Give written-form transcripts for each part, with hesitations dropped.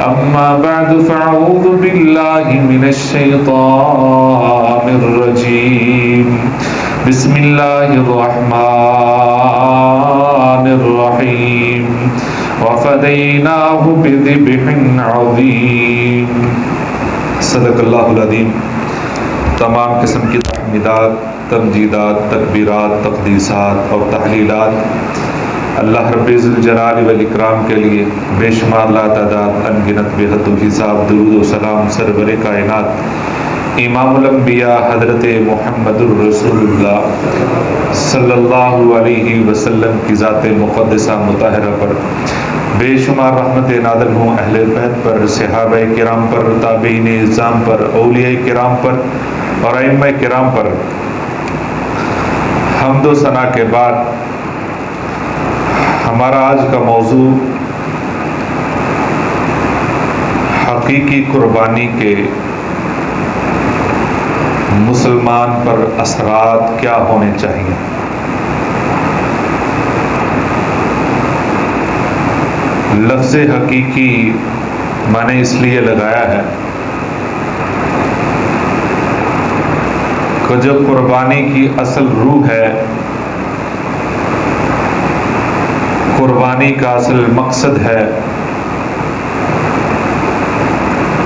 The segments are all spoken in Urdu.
أما بعد فأعوذ بالله من الشيطان الرجيم بسم الله الرحمن الرحيم وفديناه بذبح عظيم صدق اللہ العظیم۔ تمام قسم کی تحمیدات، تمجیدات، تکبیرات، تقدیسات اور تحلیلات اللہ رب ذوالجلال والاکرام کے لیے بے شمار لاتعداد انگنت بے حد و حساب درود و سلام سرور کائنات امام الانبیاء حضرت محمد الرسول اللہ صلی اللہ علیہ وسلم کی ذات مقدسہ مطہرہ پر بے شمار رحمت نازل ہوں اہل بیت پر، صحابہ کرام پر، تابعین اعظام پر، اولیاء کرام پر اور ائمہ کرام پر۔ حمد و ثنا کے بعد ہمارا آج کا موضوع حقیقی قربانی کے مسلمان پر اثرات کیا ہونے چاہیے۔ لفظ حقیقی میں نے اس لیے لگایا ہے کہ جو قربانی کی اصل روح ہے، قربانی کا اصل مقصد ہے،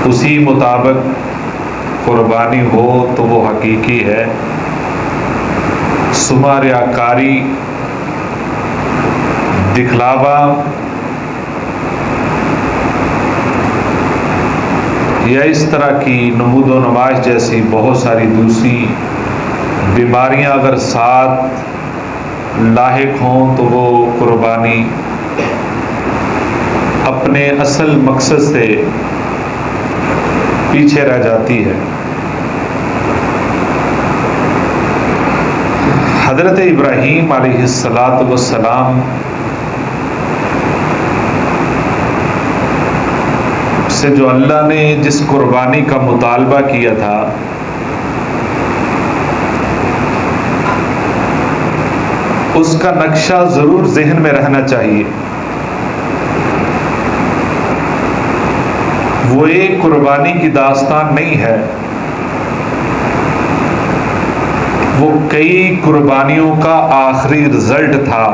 اسی مطابق قربانی ہو تو وہ حقیقی ہے۔ سما ریاکاری، دکھلاوا یا اس طرح کی نمود و نمائش جیسی بہت ساری دوسری بیماریاں اگر ساتھ لاحق ہوں تو وہ قربانی اپنے اصل مقصد سے پیچھے رہ جاتی ہے۔ حضرت ابراہیم علیہ السلام سے جو اللہ نے جس قربانی کا مطالبہ کیا تھا، اس کا نقشہ ضرور ذہن میں رہنا چاہیے۔ وہ ایک قربانی کی داستان نہیں ہے، وہ کئی قربانیوں کا آخری رزلٹ تھا،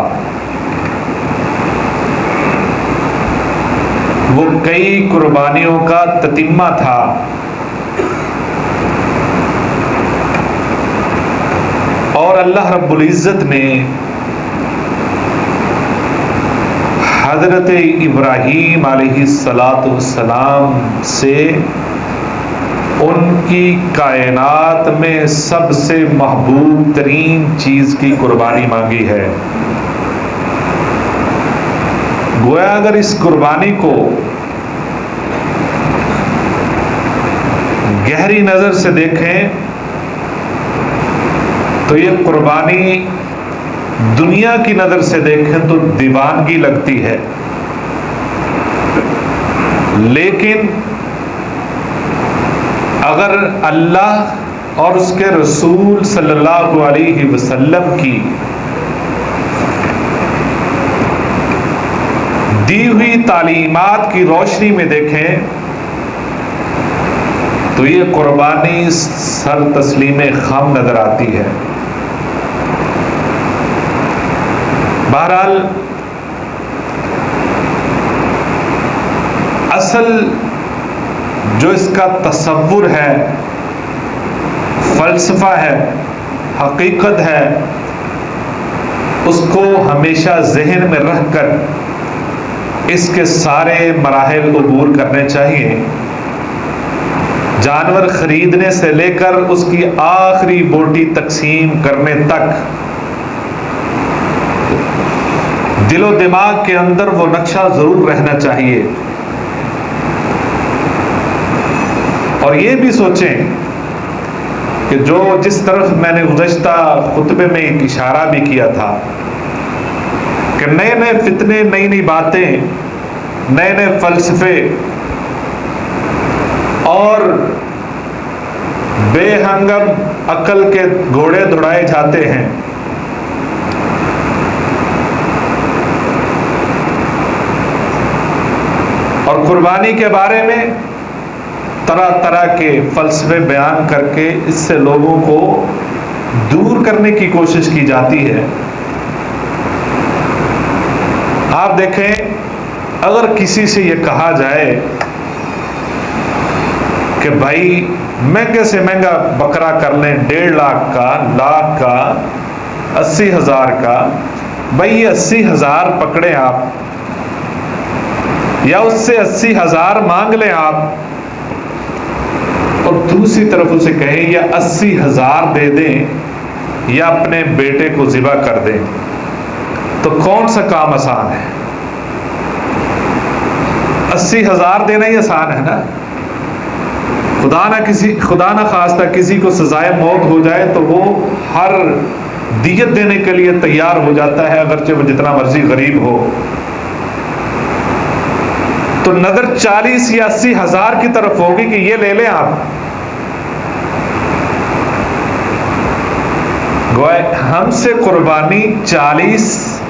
وہ کئی قربانیوں کا تتمہ تھا۔ اور اللہ رب العزت نے حضرت ابراہیم علیہ السلام سے ان کی کائنات میں سب سے محبوب ترین چیز کی قربانی مانگی ہے۔ گویا اگر اس قربانی کو گہری نظر سے دیکھیں تو یہ قربانی دنیا کی نظر سے دیکھیں تو دیوانگی لگتی ہے، لیکن اگر اللہ اور اس کے رسول صلی اللہ علیہ وسلم کی دی ہوئی تعلیمات کی روشنی میں دیکھیں تو یہ قربانی سر تسلیم خم نظر آتی ہے۔ بہرحال اصل جو اس کا تصور ہے، فلسفہ ہے، حقیقت ہے، اس کو ہمیشہ ذہن میں رکھ کر اس کے سارے مراحل عبور کرنے چاہیے۔ جانور خریدنے سے لے کر اس کی آخری بوٹی تقسیم کرنے تک دل و دماغ کے اندر وہ نقشہ ضرور رہنا چاہیے، اور یہ بھی سوچیں کہ جس طرف میں نے گزشتہ خطبے میں ایک اشارہ بھی کیا تھا کہ نئے نئے فتنے، نئی نئی باتیں، نئے نئے فلسفے اور بے ہنگم عقل کے گھوڑے دوڑائے جاتے ہیں۔ اور اور قربانی کے بارے میں طرح طرح کے فلسفے بیان کر کے اس سے لوگوں کو دور کرنے کی کوشش کی جاتی ہے۔ آپ دیکھیں، اگر کسی سے یہ کہا جائے کہ بھائی مہنگے سے مہنگا بکرا کر لیں، 1.5 لاکھ کا، لاکھ کا، 80,000 کا، بھائی یہ 80,000 پکڑیں آپ، یا اس سے 80,000 مانگ لیں آپ، اور دوسری طرف اسے کہیں یا 80,000 دے دیں یا اپنے بیٹے کو ذبح کر دیں، تو کون سا کام آسان ہے؟ 80,000 دینا ہی آسان ہے نا۔ خدا نہ خواستہ کسی کو سزائے موت ہو جائے تو وہ ہر دیت دینے کے لیے تیار ہو جاتا ہے، اگرچہ وہ جتنا مرضی غریب ہو۔ تو نظر 40 یا 80,000 کی طرف ہوگی کہ یہ لے لیں آپ۔ ہم سے قربانی 40،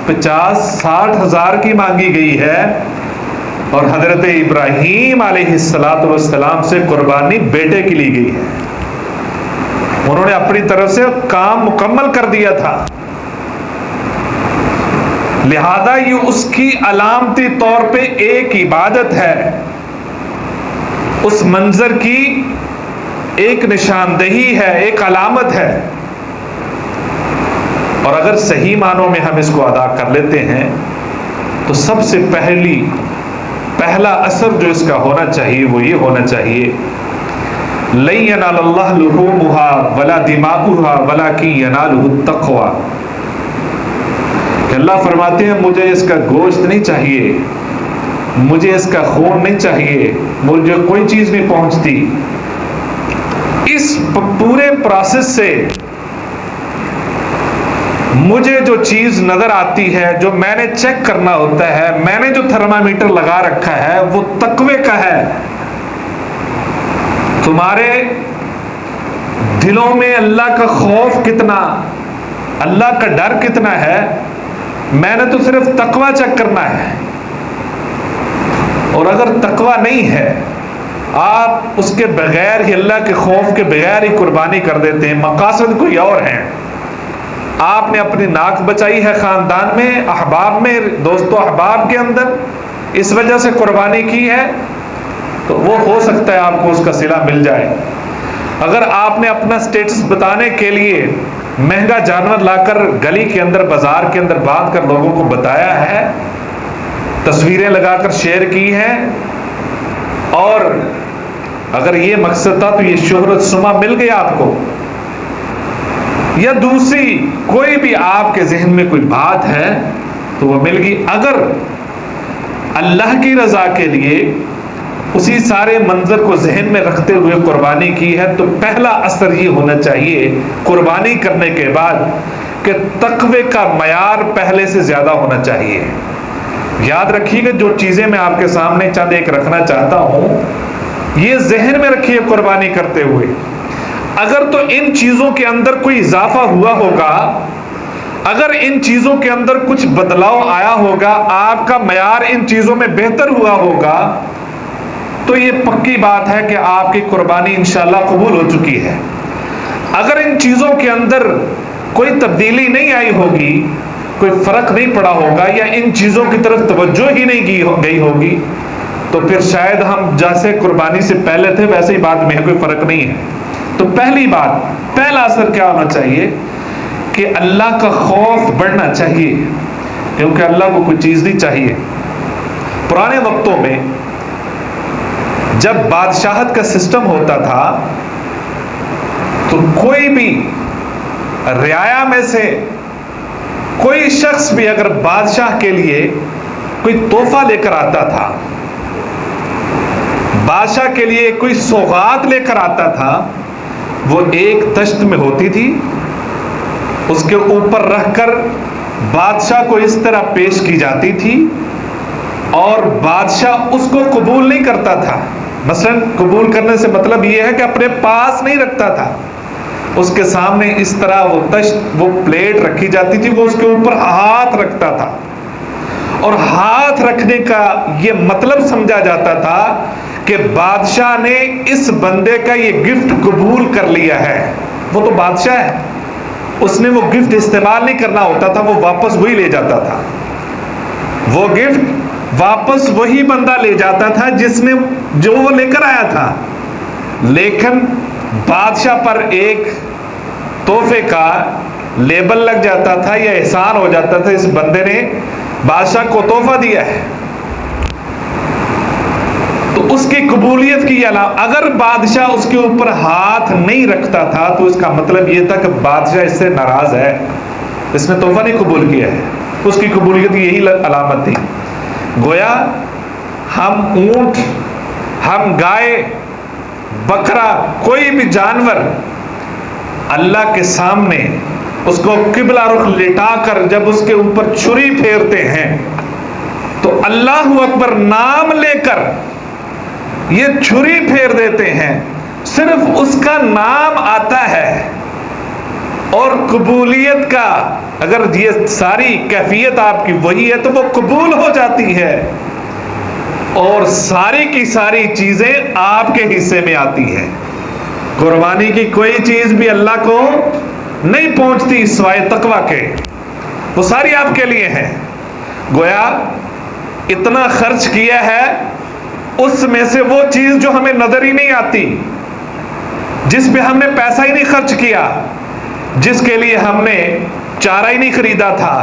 50، 60,000 کی مانگی گئی ہے، اور حضرت ابراہیم علیہ السلام سے قربانی بیٹے کی لی گئی ہے۔ انہوں نے اپنی طرف سے کام مکمل کر دیا تھا، لہذا یہ اس کی علامتی طور پہ ایک عبادت ہے، اس منظر کی ایک نشاندہی ہے، ایک علامت ہے۔ اور اگر صحیح معنوں میں ہم اس کو ادا کر لیتے ہیں تو سب سے پہلا اثر جو اس کا ہونا چاہیے وہ یہ ہونا چاہیے، لَن يَنَالَ اللَّهَ لُحُومُهَا وَلَا دِمَاؤُهَا وَلَكِن يَنَالُهُ التَّقْوَى، کہ اللہ فرماتے ہیں مجھے اس کا گوشت نہیں چاہیے، مجھے اس کا خون نہیں چاہیے، مجھے کوئی چیز نہیں پہنچتی، اس پورے پروسیس سے مجھے جو چیز نظر آتی ہے، جو میں نے چیک کرنا ہوتا ہے، میں نے جو تھرمامیٹر لگا رکھا ہے وہ تقوی کا ہے۔ تمہارے دلوں میں اللہ کا خوف کتنا، اللہ کا ڈر کتنا ہے، میں نے تو صرف تقوی چیک کرنا ہے۔ اور اگر تقوی نہیں ہے، آپ اس کے بغیر ہی، اللہ کے خوف کے بغیر ہی قربانی کر دیتے ہیں، مقاصد کوئی اور ہیں، آپ نے اپنی ناک بچائی ہے خاندان میں، احباب میں، دوست و احباب کے اندر، اس وجہ سے قربانی کی ہے، تو وہ ہو سکتا ہے آپ کو اس کا صلہ مل جائے۔ اگر آپ نے اپنا سٹیٹس بتانے کے لیے مہنگا جانور لا کر گلی کے اندر، بازار کے اندر باندھ کر لوگوں کو بتایا ہے، تصویریں لگا کر شیئر کی ہیں، اور اگر یہ مقصد تھا تو یہ شہرت سما مل گئی آپ کو، یا دوسری کوئی بھی آپ کے ذہن میں کوئی بات ہے تو وہ مل گئی۔ اگر اللہ کی رضا کے لیے اسی سارے منظر کو ذہن میں رکھتے ہوئے قربانی کی ہے تو پہلا اثر یہ ہونا چاہیے قربانی کرنے کے بعد کہ تقوی کا معیار پہلے سے زیادہ ہونا چاہیے۔ یاد رکھیے کہ جو چیزیں میں آپ کے سامنے چند ایک رکھنا چاہتا ہوں، یہ ذہن میں رکھیے قربانی کرتے ہوئے، اگر تو ان چیزوں کے اندر کوئی اضافہ ہوا ہوگا، اگر ان چیزوں کے اندر کچھ بدلاؤ آیا ہوگا، آپ کا معیار ان چیزوں میں بہتر ہوا ہوگا، تو یہ پکی بات ہے کہ آپ کی قربانی انشاءاللہ قبول ہو چکی ہے۔ اگر ان چیزوں کے اندر کوئی تبدیلی نہیں آئی ہوگی، کوئی فرق نہیں پڑا ہوگا، یا ان چیزوں کی طرف توجہ ہی نہیں گئی ہوگی، تو پھر شاید ہم جیسے قربانی سے پہلے تھے ویسے ہی بعد میں کوئی فرق نہیں ہے۔ تو پہلی بات، پہلا اثر کیا ہونا چاہیے کہ اللہ کا خوف بڑھنا چاہیے، کیونکہ اللہ کو کوئی چیز نہیں چاہیے۔ پرانے وقتوں میں جب بادشاہت کا سسٹم ہوتا تھا تو کوئی بھی رعایا میں سے کوئی شخص بھی اگر بادشاہ کے لیے کوئی تحفہ لے کر آتا تھا، بادشاہ کے لیے کوئی سوغات لے کر آتا تھا، وہ ایک تشت میں ہوتی تھی، اس کے اوپر رکھ کر بادشاہ کو اس طرح پیش کی جاتی تھی، اور بادشاہ اس کو قبول نہیں کرتا تھا۔ مثلا قبول کرنے سے مطلب یہ ہے کہ اپنے پاس نہیں رکھتا تھا، اس کے سامنے اس طرح وہ تشت، وہ پلیٹ رکھی جاتی تھی، وہ اس کے اوپر ہاتھ رکھتا تھا، اور ہاتھ رکھنے کا یہ مطلب سمجھا جاتا تھا کہ بادشاہ نے اس بندے کا یہ گفٹ قبول کر لیا ہے. وہ تو بادشاہ ہے, اس نے وہ گفٹ استعمال نہیں کرنا ہوتا تھا, وہ واپس وہی لے جاتا تھا. وہ گفٹ واپس وہی بندہ لے جاتا تھا جس نے جو وہ لے کر آیا تھا. لیکن بادشاہ پر ایک تحفے کا لیبل لگ جاتا تھا یا احسان ہو جاتا تھا, اس بندے نے بادشاہ کو تحفہ دیا ہے, تو اس کی قبولیت کی علامت. اگر بادشاہ اس کے اوپر ہاتھ نہیں رکھتا تھا تو اس کا مطلب یہ تھا کہ بادشاہ اس سے ناراض ہے, اس نے تحفہ نہیں قبول کیا ہے. اس کی قبولیت کی یہی علامت تھی. گویا ہم اونٹ, ہم گائے, بکرا, کوئی بھی جانور اللہ کے سامنے اس کو قبلہ رخ لٹا کر جب اس کے اوپر چھری پھیرتے ہیں تو اللہ اکبر نام لے کر یہ چھری پھیر دیتے ہیں. صرف اس کا نام آتا ہے اور قبولیت کا, اگر یہ ساری کیفیت آپ کی وہی ہے تو وہ قبول ہو جاتی ہے, اور ساری کی ساری چیزیں آپ کے حصے میں آتی ہیں. قربانی کی کوئی چیز بھی اللہ کو نہیں پہنچتی سوائے تقویٰ کے, وہ ساری آپ کے لیے ہے. گویا اتنا خرچ کیا ہے, اس میں سے وہ چیز جو ہمیں نظر ہی نہیں آتی, جس پہ ہم نے پیسہ ہی نہیں خرچ کیا, جس کے لیے ہم نے چارہ ہی نہیں خریدا تھا,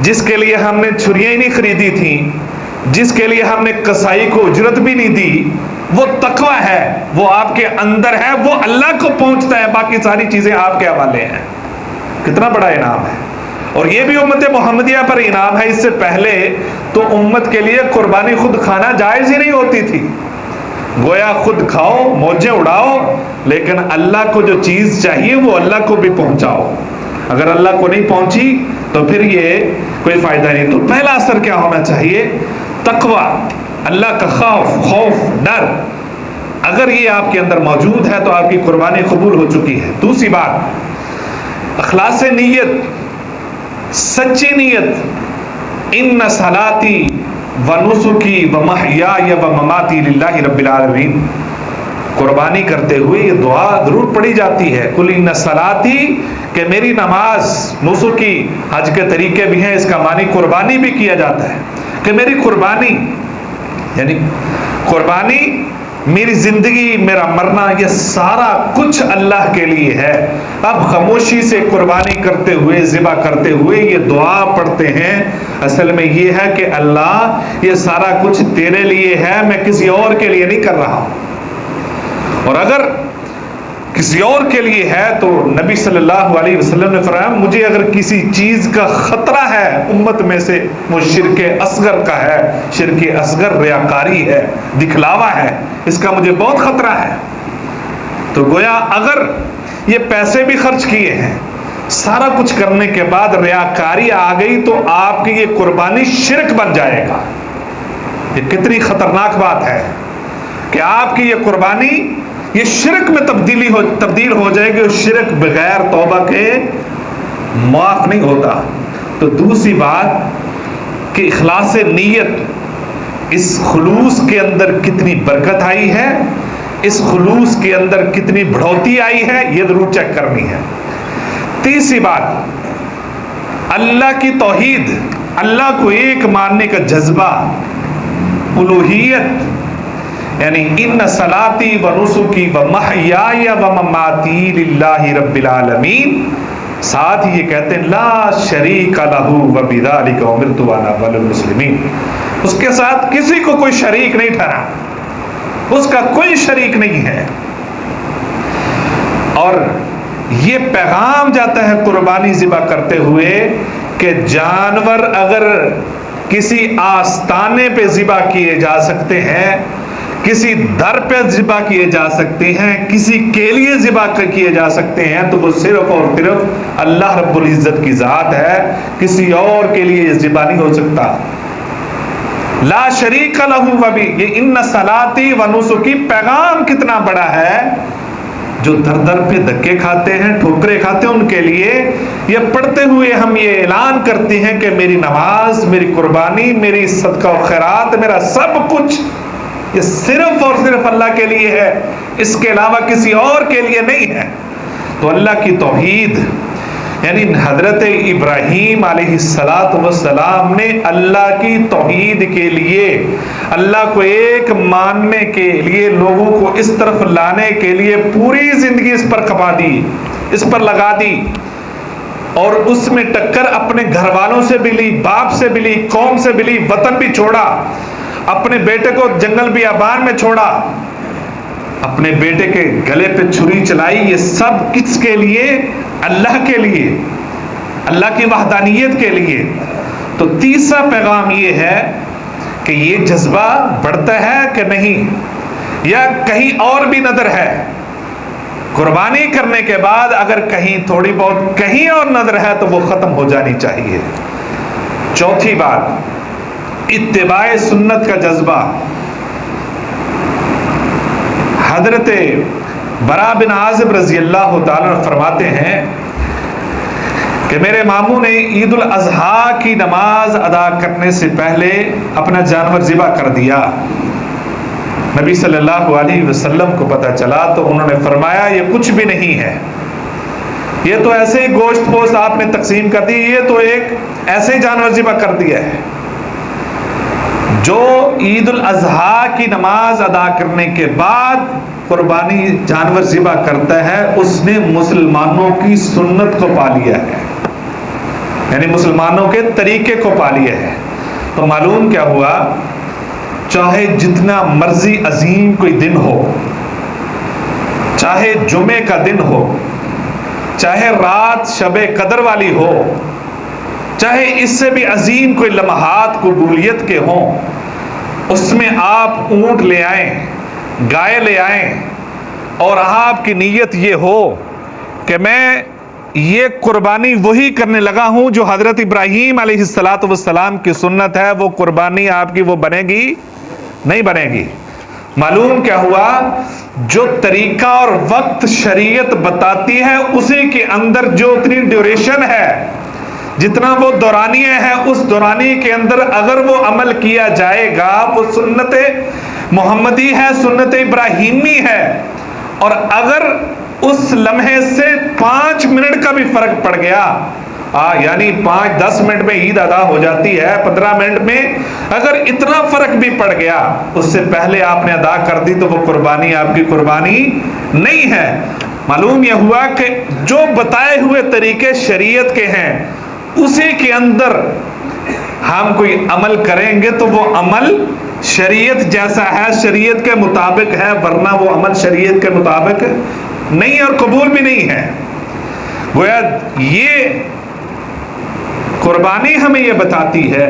جس کے لیے ہم نے چھریاں ہی نہیں خریدی تھیں, جس کے لیے ہم نے کسائی کو اجرت بھی نہیں دی, وہ تقویٰ ہے, وہ آپ کے اندر ہے, وہ اللہ کو پہنچتا ہے, باقی ساری چیزیں آپ کے حوالے ہیں. کتنا بڑا انعام ہے. اور یہ بھی امت محمدیہ پر انعام ہے. اس سے پہلے تو امت کے لیے قربانی خود کھانا جائز ہی نہیں ہوتی تھی. گویا خود کھاؤ, موجیں اڑاؤ, لیکن اللہ کو جو چیز چاہیے وہ اللہ کو بھی پہنچاؤ. اگر اللہ کو نہیں پہنچی تو پھر یہ کوئی فائدہ نہیں. تو پہلا اثر کیا ہونا چاہیے؟ تقویٰ, اللہ کا خوف, ڈر. اگر یہ آپ کے اندر موجود ہے تو آپ کی قربانی قبول ہو چکی ہے. دوسری بات, اخلاص نیت, سچی نیت. ان صلاتی و نسکی و محیای و مماتی للہ رب العالمین. قربانی کرتے ہوئے یہ دعا ضرور پڑھی جاتی ہے, قل ان صلاتی, کہ میری نماز, نسکی حج کے طریقے بھی ہیں, اس کا معنی قربانی بھی کیا جاتا ہے کہ میری قربانی, یعنی قربانی میری زندگی, میرا مرنا, یہ سارا کچھ اللہ کے لیے ہے. اب خاموشی سے قربانی کرتے ہوئے, ذبح کرتے ہوئے یہ دعا پڑھتے ہیں, اصل میں یہ ہے کہ اللہ یہ سارا کچھ تیرے لیے ہے, میں کسی اور کے لیے نہیں کر رہا ہوں. اور اگر کسی اور کے لیے ہے تو نبی صلی اللہ علیہ وسلم نے فرمایا, مجھے اگر کسی چیز کا خطرہ ہے امت میں سے, وہ شرک اصغر کا ہے. شرک اصغر ریاکاری ہے, دکھلاوا ہے, اس کا مجھے بہت خطرہ ہے. تو گویا اگر یہ پیسے بھی خرچ کیے ہیں, سارا کچھ کرنے کے بعد ریاکاری آ گئی تو آپ کی یہ قربانی شرک بن جائے گا. یہ کتنی خطرناک بات ہے کہ آپ کی یہ قربانی یہ شرک میں تبدیل ہو جائے گی, اور شرک بغیر توبہ کے معاف نہیں ہوتا. تو دوسری بات کہ اخلاص نیت, اس خلوص کے اندر کتنی برکت آئی ہے, اس خلوص کے اندر کتنی بڑھوتی آئی ہے, یہ ضرور چیک کرنی ہے. تیسری بات, اللہ کی توحید, اللہ کو ایک ماننے کا جذبہ, الوہیت, یعنی ان صلاتی و نسکی و محیای و مماتی للہ رب العالمین. ساتھ ہی یہ کہتے ہیں لا شریک لہ و بذالک امرت وانا اول المسلمین. اس کے ساتھ کسی کو کوئی شریک نہیں ٹھہرا, اس کا کوئی شریک نہیں ہے. اور یہ پیغام جاتا ہے قربانی ذبح کرتے ہوئے کہ جانور اگر کسی آستانے پہ ذبح کیے جا سکتے ہیں, کسی در پہ ذبح کیے جا سکتے ہیں, کسی کے لیے ذبح کیے جا سکتے ہیں, تو وہ صرف اور صرف اللہ رب العزت کی ذات ہے, کسی اور کے لیے ذبح نہیں ہو سکتا. لا شریک لہ و بھی, یہ ان صلاتی و نسکی پیغام کتنا بڑا ہے جو در در پہ دھکے کھاتے ہیں، ٹھوکرے کھاتے ہیں، ان کے لیے یہ پڑھتے ہوئے ہم یہ اعلان کرتے ہیں کہ میری نماز، میری قربانی، میری صدقہ و خیرات، میرا سب کچھ یہ صرف اور صرف اللہ کے لیے ہے، اس کے علاوہ کسی اور کے لیے نہیں ہے۔ تو اللہ کی توحید، یعنی حضرت ابراہیم علیہ السلام نے اللہ کی توحید کے لیے، اللہ کو ایک ماننے کے لیے، لوگوں کو اس طرف لانے کے لیے پوری زندگی اس پر کھپا دی، اس پر لگا دی، اور اس میں ٹکر اپنے گھر والوں سے بھی لی، باپ سے بھی لی، قوم سے بھی لی، وطن بھی چھوڑا، اپنے بیٹے کو جنگل بیابان میں چھوڑا، اپنے بیٹے کے گلے پہ چھری چلائی۔ یہ سب کس کے لیے؟ اللہ کے لیے، اللہ کی وحدانیت کے لیے۔ تو تیسرا پیغام یہ ہے کہ یہ جذبہ بڑھتا ہے کہ نہیں، یا کہیں اور بھی نظر ہے؟ قربانی کرنے کے بعد اگر کہیں تھوڑی بہت کہیں اور نظر ہے تو وہ ختم ہو جانی چاہیے۔ چوتھی بات، اتباع سنت کا جذبہ۔ حضرت برا بن عازب رضی اللہ تعالیٰ عنہ فرماتے ہیں کہ میرے ماموں نے عید الاضحیٰ کی نماز ادا کرنے سے پہلے اپنا جانور ذبح کر دیا۔ نبی صلی اللہ علیہ وسلم کو پتہ چلا تو انہوں نے فرمایا یہ کچھ بھی نہیں ہے، یہ تو ایسے ہی گوشت پوست آپ نے تقسیم کر دی، یہ تو ایک ایسے ہی جانور ذبح کر دیا ہے۔ جو عید الاضحیٰ کی نماز ادا کرنے کے بعد قربانی جانور ذبح کرتا ہے، اس نے مسلمانوں کی سنت کو پا لیا ہے، یعنی مسلمانوں کے طریقے کو پا لیا ہے۔ تو معلوم کیا ہوا؟ چاہے جتنا مرضی عظیم کوئی دن ہو، چاہے جمعے کا دن ہو، چاہے رات شب قدر والی ہو، چاہے اس سے بھی عظیم کوئی لمحات قبولیت کے ہوں، اس میں آپ اونٹ لے آئیں، گائے لے آئیں، اور آپ کی نیت یہ ہو کہ میں یہ قربانی وہی کرنے لگا ہوں جو حضرت ابراہیم علیہ السلام کی سنت ہے، وہ قربانی آپ کی وہ بنے گی؟ نہیں بنے گی۔ معلوم کیا ہوا؟ جو طریقہ اور وقت شریعت بتاتی ہے اسی کے اندر جو اتنی ڈیوریشن ہے، جتنا وہ دورانیہ ہے، اس دورانیہ کے اندر اگر وہ عمل کیا جائے گا وہ سنت محمدی ہے، سنت ابراہیمی ہے۔ اور اگر اس لمحے سے 5 منٹ کا بھی فرق پڑ گیا، یعنی 5-10 منٹ میں عید ادا ہو جاتی ہے، 15 منٹ میں اگر اتنا فرق بھی پڑ گیا، اس سے پہلے آپ نے ادا کر دی تو وہ قربانی آپ کی قربانی نہیں ہے۔ معلوم یہ ہوا کہ جو بتائے ہوئے طریقے شریعت کے ہیں اسی کے اندر ہم کوئی عمل کریں گے تو وہ عمل شریعت جیسا ہے، شریعت کے مطابق ہے، ورنہ وہ عمل شریعت کے مطابق نہیں اور قبول بھی نہیں ہے۔ گویا یہ قربانی ہمیں یہ بتاتی ہے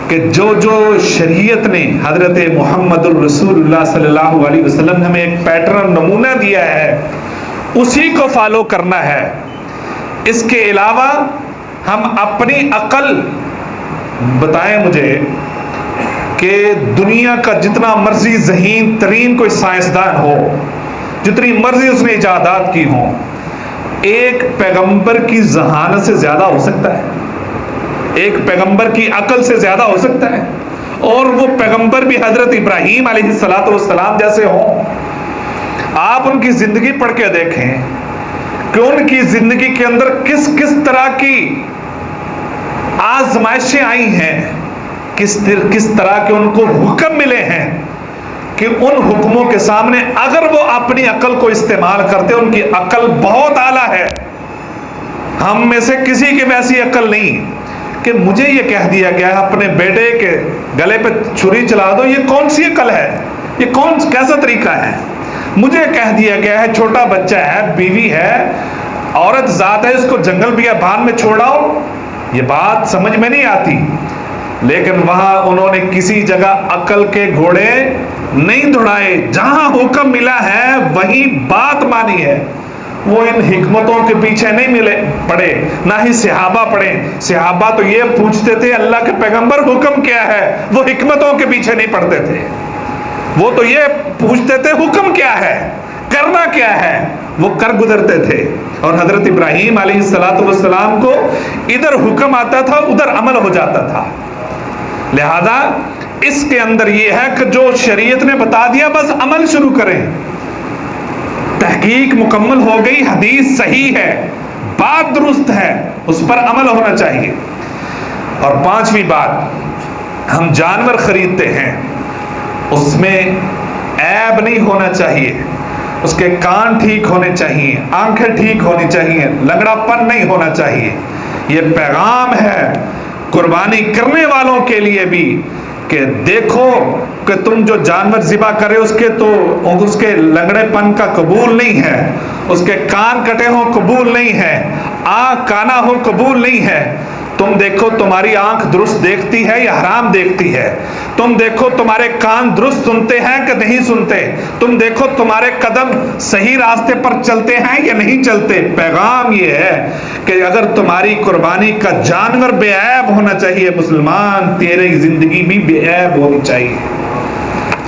کہ جو شریعت نے، حضرت محمد الرسول اللہ صلی اللہ علیہ وسلم نے ہمیں ایک پیٹرن نمونہ دیا ہے، اسی کو فالو کرنا ہے۔ اس کے علاوہ ہم اپنی عقل، بتائیں مجھے کہ دنیا کا جتنا مرضی ذہین ترین کوئی سائنسدان ہو، جتنی مرضی اس نے ایجادات کی ہوں، ایک پیغمبر کی ذہانت سے زیادہ ہو سکتا ہے، ایک پیغمبر کی عقل سے زیادہ ہو سکتا ہے، اور وہ پیغمبر بھی حضرت ابراہیم علیہ السلام جیسے ہوں۔ آپ ان کی زندگی پڑھ کے دیکھیں کہ ان کی زندگی کے اندر کس کس طرح کی آزمائشیں آئی ہیں، کس طرح کے ان کو حکم ملے ہیں کہ ان حکموں کے سامنے اگر وہ اپنی عقل کو استعمال کرتے، ان کی عقل بہت اعلیٰ ہے، ہم میں سے کسی کی ویسی عقل نہیں کہ مجھے یہ کہہ دیا گیا ہے اپنے بیٹے کے گلے پہ چھری چلا دو، یہ کون سی عقل ہے؟ یہ کیسا طریقہ ہے؟ مجھے کہہ دیا گیا ہے چھوٹا بچہ ہے، بیوی ہے، عورت ذات ہے، اس کو جنگل بیابان میں چھوڑاؤ، یہ بات سمجھ میں نہیں آتی۔ لیکن وہاں انہوں نے کسی جگہ عقل کے گھوڑے نہیں دوڑائے، جہاں حکم ملا ہے وہیں بات مانی ہے۔ وہ ان حکمتوں کے پیچھے نہیں پڑے، نہ ہی صحابہ پڑے۔ صحابہ تو یہ پوچھتے تھے اللہ کے پیغمبر حکم کیا ہے، وہ حکمتوں کے پیچھے نہیں پڑتے تھے، وہ تو یہ پوچھتے تھے حکم کیا ہے، کرنا کیا ہے وہ کر گزرتے تھے. اور حضرت ابراہیم علیہ السلام کو ادھر حکم آتا تھا ادھر عمل ہو جاتا تھا. لہذا اس کے اندر یہ ہے کہ جو شریعت نے بتا دیا بس عمل شروع کریں. تحقیق مکمل ہو گئی، حدیث صحیح ہے، بات درست ہے، اس پر عمل ہونا چاہیے. اور پانچویں بات، ہم جانور خریدتے ہیں اس میں عیب نہیں ہونا چاہیے، اس کے کان ٹھیک ہونے چاہیے، آنکھیں ٹھیک ہونی چاہیے، لنگڑا پن نہیں ہونا چاہیے. یہ پیغام ہے قربانی کرنے والوں کے لیے بھی کہ دیکھو کہ تم جو جانور ذبح کرے اس کے لنگڑے پن کا قبول نہیں ہے، اس کے کان کٹے ہوں قبول نہیں ہے، آنکھ کانا ہو قبول نہیں ہے. تم دیکھو تمہاری آنکھ درست دیکھتی ہے یا حرام دیکھتی ہے، تم دیکھو تمہارے کان درست سنتے ہیں کہ نہیں سنتے، تم دیکھو تمہارے قدم صحیح راستے پر چلتے ہیں یا نہیں چلتے. پیغام یہ ہے کہ اگر تمہاری قربانی کا جانور بے عیب ہونا چاہیے مسلمان، تیری زندگی بھی بے عیب ہونی چاہیے،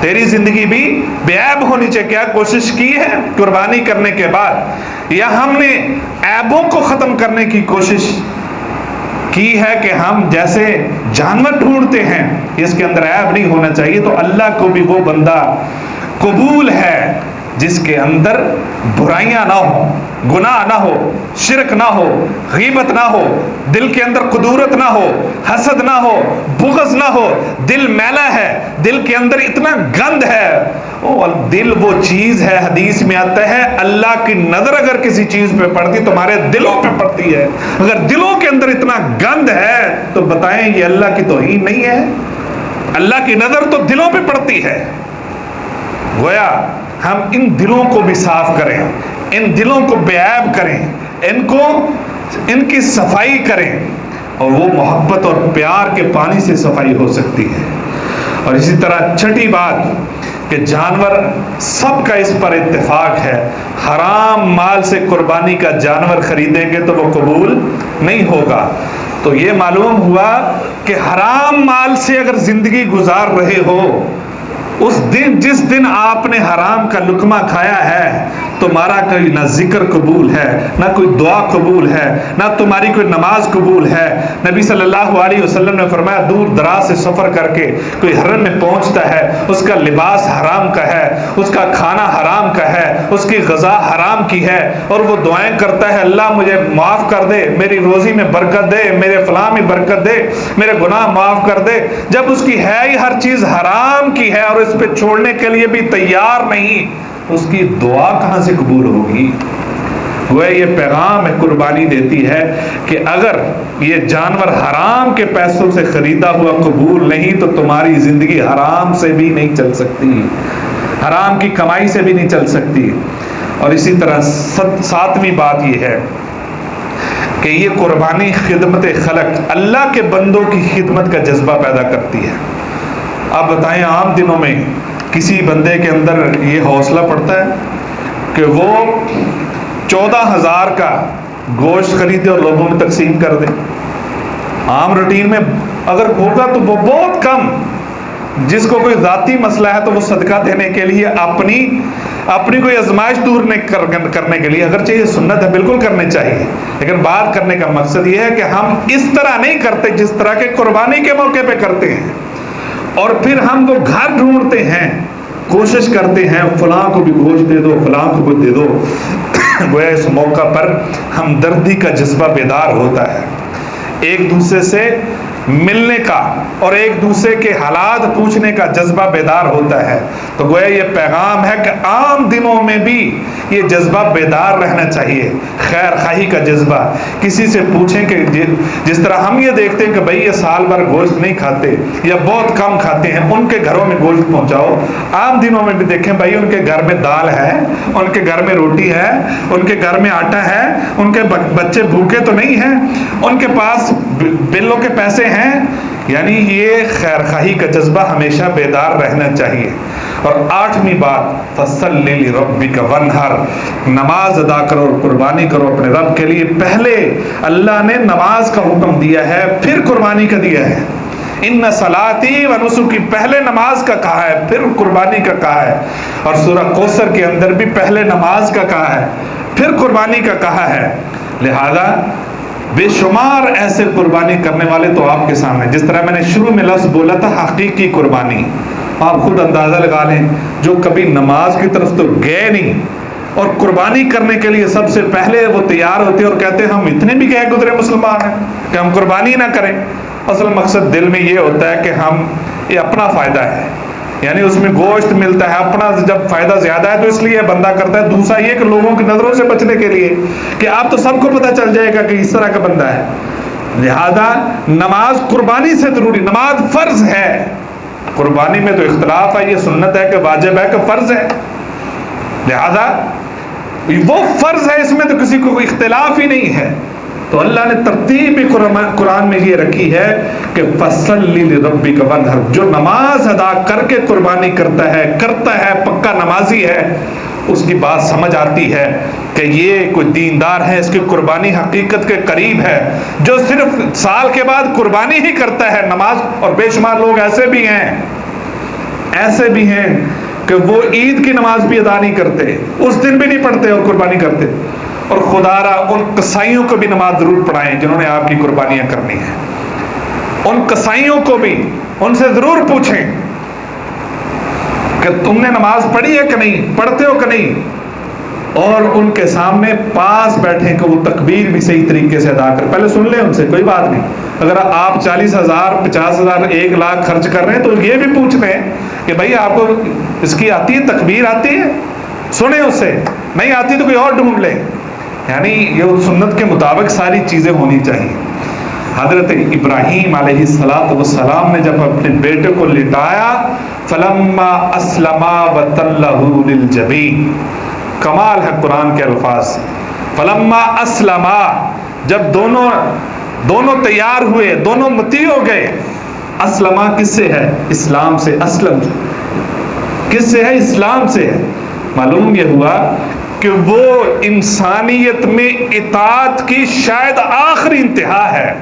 تیری زندگی بھی بے عیب ہونی چاہیے. کیا کوشش کی ہے قربانی کرنے کے بعد، یا ہم نے عیبوں کو ختم کرنے کی کوشش کی ہے کہ ہم جیسے جانور ڈھونڈتے ہیں اس کے اندر عیب نہیں ہونا چاہیے؟ تو اللہ کو بھی وہ بندہ قبول ہے جس کے اندر برائیاں نہ ہو، گناہ نہ ہو، شرک نہ ہو، غیبت نہ ہو، دل کے اندر قدورت نہ ہو، حسد نہ ہو، بغض نہ ہو. دل میلا ہے، دل کے اندر اتنا گند ہے. دل وہ چیز ہے، حدیث میں آتا ہے اللہ کی نظر اگر کسی چیز پہ پڑتی تمہارے دلوں پہ پڑتی ہے. اگر دلوں کے اندر اتنا گند ہے تو بتائیں یہ اللہ کی توہین نہیں ہے؟ اللہ کی نظر تو دلوں پہ پڑتی ہے. گویا ہم ان دلوں کو بھی صاف کریں، ان دلوں کو بے عیب کریں، ان کی صفائی کریں، اور وہ محبت اور پیار کے پانی سے صفائی ہو سکتی ہے. اور اسی طرح چھٹی بات کہ جانور سب کا اس پر اتفاق ہے، حرام مال سے قربانی کا جانور خریدیں گے تو وہ قبول نہیں ہوگا. تو یہ معلوم ہوا کہ حرام مال سے اگر زندگی گزار رہے ہو، اس دن جس دن آپ نے حرام کا لقمہ کھایا ہے تمہارا کوئی نہ ذکر قبول ہے، نہ کوئی دعا قبول ہے، نہ تمہاری کوئی نماز قبول ہے. نبی صلی اللہ علیہ وسلم نے فرمایا دور دراز سے سفر کر کے کوئی حرم میں پہنچتا ہے، اس کا لباس حرام کا ہے، اس کا کھانا حرام کا ہے، اس کی غذا حرام کی ہے، اور وہ دعائیں کرتا ہے اللہ مجھے معاف کر دے، میری روزی میں برکت دے، میرے فلاں میں برکت دے، میرے گناہ معاف کر دے. جب اس کی ہے ہی ہر چیز حرام کی ہے اور اس پہ چھوڑنے کے لیے بھی تیار نہیں، اس کی دعا کہاں سے قبول ہوگی؟ وہ یہ پیغام ہے قربانی دیتی ہے کہ اگر یہ جانور حرام کے پیسوں سے خریدا ہوا قبول نہیں تو تمہاری زندگی حرام سے بھی نہیں چل سکتی، حرام کی کمائی سے بھی نہیں چل سکتی. اور اسی طرح ساتویں بات یہ ہے کہ یہ قربانی خدمت خلق، اللہ کے بندوں کی خدمت کا جذبہ پیدا کرتی ہے. آپ بتائیں عام دنوں میں کسی بندے کے اندر یہ حوصلہ پڑتا ہے کہ وہ 14,000 کا گوشت خریدے اور لوگوں میں تقسیم کر دے؟ عام روٹین میں اگر ہوگا تو وہ بہت کم. جس کو کوئی ذاتی مسئلہ ہے تو وہ صدقہ دینے کے لیے اپنی کوئی آزمائش دور کرنے کے لیے، اگرچہ یہ سنت ہے بالکل کرنے چاہیے، لیکن بات کرنے کا مقصد یہ ہے کہ ہم اس طرح نہیں کرتے جس طرح کے قربانی کے موقع پہ کرتے ہیں. اور پھر ہم وہ گھر ڈھونڈتے ہیں، کوشش کرتے ہیں فلاں کو بھی گوشت دے دو، فلاں کو بھی دے دو. گویا اس موقع پر ہمدردی کا جذبہ بیدار ہوتا ہے، ایک دوسرے سے ملنے کا اور ایک دوسرے کے حالات پوچھنے کا جذبہ بیدار ہوتا ہے. تو گویا یہ پیغام ہے کہ عام دنوں میں بھی یہ جذبہ بیدار رہنا چاہیے، خیر خواہی کا جذبہ. کسی سے پوچھیں کہ جس طرح ہم یہ دیکھتے ہیں کہ بھئی یہ سال بھر گوشت نہیں کھاتے یا بہت کم کھاتے ہیں، ان کے گھروں میں گوشت پہنچاؤ. عام دنوں میں بھی دیکھیں بھئی ان کے گھر میں دال ہے، ان کے گھر میں روٹی ہے، ان کے گھر میں آٹا ہے، ان کے بچے بھوکے تو نہیں ہیں، ان کے پاس بلوں کے پیسے ہیں. یعنی یہ خیر خواہی کا جذبہ ہمیشہ بیدار رہنا چاہیے. اور 8ویں بات فَصَلِّ لِرَبِّكَ وَانْحَرْ، نماز ادا کرو اور قربانی کرو اپنے رب کے لیے. پہلے اللہ نے نماز کا حکم دیا ہے، پھر قربانی کا دیا ہے. ان صلاتی و نسکی، پہلے نماز کا کہا ہے پھر قربانی کا کہا ہے، اور سورہ کوثر کے اندر بھی پہلے نماز کا کہا ہے پھر قربانی کا کہا ہے۔ لہذا بے شمار ایسے قربانی کرنے والے تو آپ کے سامنے، جس طرح میں نے شروع میں لفظ بولا تھا حقیقی قربانی، آپ خود اندازہ لگا لیں جو کبھی نماز کی طرف تو گئے نہیں اور قربانی کرنے کے لیے سب سے پہلے وہ تیار ہوتے اور کہتے ہیں ہم اتنے بھی گئے گزرے مسلمان ہیں کہ ہم قربانی نہ کریں۔ اصل مقصد دل میں یہ ہوتا ہے کہ یہ اپنا فائدہ ہے، یعنی اس میں گوشت ملتا ہے، اپنا جب فائدہ زیادہ ہے تو اس لیے بندہ کرتا ہے۔ دوسرا یہ کہ لوگوں کی نظروں سے بچنے کے لیے کہ آپ تو سب کو پتہ چل جائے گا کہ اس طرح کا بندہ ہے۔ لہذا نماز قربانی سے ضروری، نماز فرض ہے، قربانی میں تو اختلاف ہے، یہ سنت ہے کہ واجب ہے کہ فرض ہے، لہذا وہ فرض ہے، اس میں تو کسی کو کوئی اختلاف ہی نہیں ہے۔ تو اللہ نے ترتیب قرآن میں یہ رکھی ہے کہ فَصَلِّ لِرَبِّكَ وَانْحَرْ، جو نماز ادا کر کے قربانی کرتا ہے پکا نمازی ہے، اس کی بات سمجھ آتی ہے کہ یہ کوئی دیندار ہے، اس کی قربانی حقیقت کے قریب ہے۔ جو صرف سال کے بعد قربانی ہی کرتا ہے نماز، اور بے شمار لوگ ایسے بھی ہیں کہ وہ عید کی نماز بھی ادا نہیں کرتے، اس دن بھی نہیں پڑھتے اور قربانی کرتے، اور خدا را ان قصائیوں کو بھی نماز ضرور پڑھائیں جنہوں نے آپ کی قربانیاں کرنی ہیں، ان قصائیوں کو بھی ان سے ضرور پوچھیں کہ تم نے نماز پڑھی ہے کہ نہیں، پڑھتے ہو کہ نہیں، اور ان کے سامنے پاس بیٹھیں کہ وہ تکبیر بھی صحیح طریقے سے ادا کریں۔ پہلے سن لیں ان سے، کوئی بات نہیں، اگر آپ 40,000 50,000 1 لاکھ خرچ کر رہے ہیں تو یہ بھی پوچھ لیں کہ بھائی آپ کو اس کی آتی ہے، تکبیر آتی ہے، سنیں اس سے، نہیں آتی تو کوئی اور ڈھونڈ لیں۔ یعنی یہ سنت کے مطابق ساری چیزیں ہونی چاہیے۔ حضرت ابراہیم علیہ السلام نے جب اپنے بیٹے کو لٹایا، فلما اسلما وتلہ للجبین، کمال ہے قرآن کے الفاظ، فلما اسلما، جب دونوں تیار ہوئے، دونوں مطیع ہو گئے۔ اسلما کس سے ہے؟ اسلام سے۔ اسلم کس سے ہے؟ اسلام سے ہے۔ معلوم یہ ہوا کہ وہ انسانیت میں اطاعت کی شاید آخری انتہا ہے،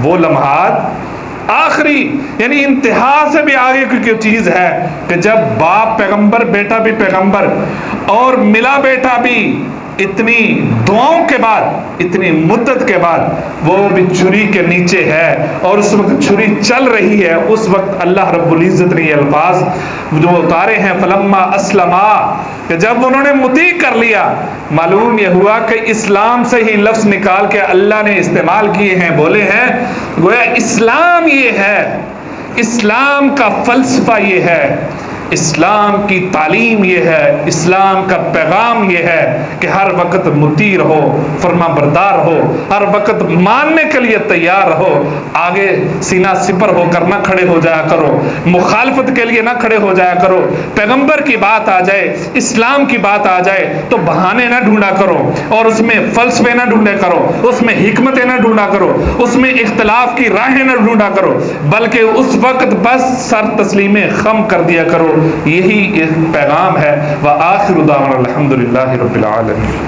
وہ لمحات آخری، یعنی انتہا سے بھی آگے کی چیز ہے کہ جب باپ پیغمبر، بیٹا بھی پیغمبر، اور ملا بیٹا بھی اتنی دعاؤں کے بعد، اتنی مدت کے بعد، وہ بھی چھری کے نیچے ہے، اور اس وقت چھری چل رہی ہے، اس وقت اللہ رب العزت نے یہ الفاظ جو اتارے ہیں فلما اسلما، کہ جب انہوں نے مطیع کر لیا، معلوم یہ ہوا کہ اسلام سے ہی لفظ نکال کے اللہ نے استعمال کیے ہیں، بولے ہیں گویا اسلام یہ ہے، اسلام کا فلسفہ یہ ہے، اسلام کی تعلیم یہ ہے، اسلام کا پیغام یہ ہے کہ ہر وقت مطیع رہو، فرما بردار ہو، ہر وقت ماننے کے لیے تیار رہو، آگے سینہ سپر ہو کر نہ کھڑے ہو جایا کرو، مخالفت کے لیے نہ کھڑے ہو جایا کرو۔ پیغمبر کی بات آ جائے، اسلام کی بات آ جائے تو بہانے نہ ڈھونڈا کرو، اور اس میں فلسفے نہ ڈھونڈے کرو، اس میں حکمتیں نہ ڈھونڈا کرو، اس میں اختلاف کی راہیں نہ ڈھونڈا کرو، بلکہ اس وقت بس سر تسلیم خم کر دیا کرو۔ یہی ایک پیغام ہے۔ وآخر دعوانا الحمدللہ رب العالمین۔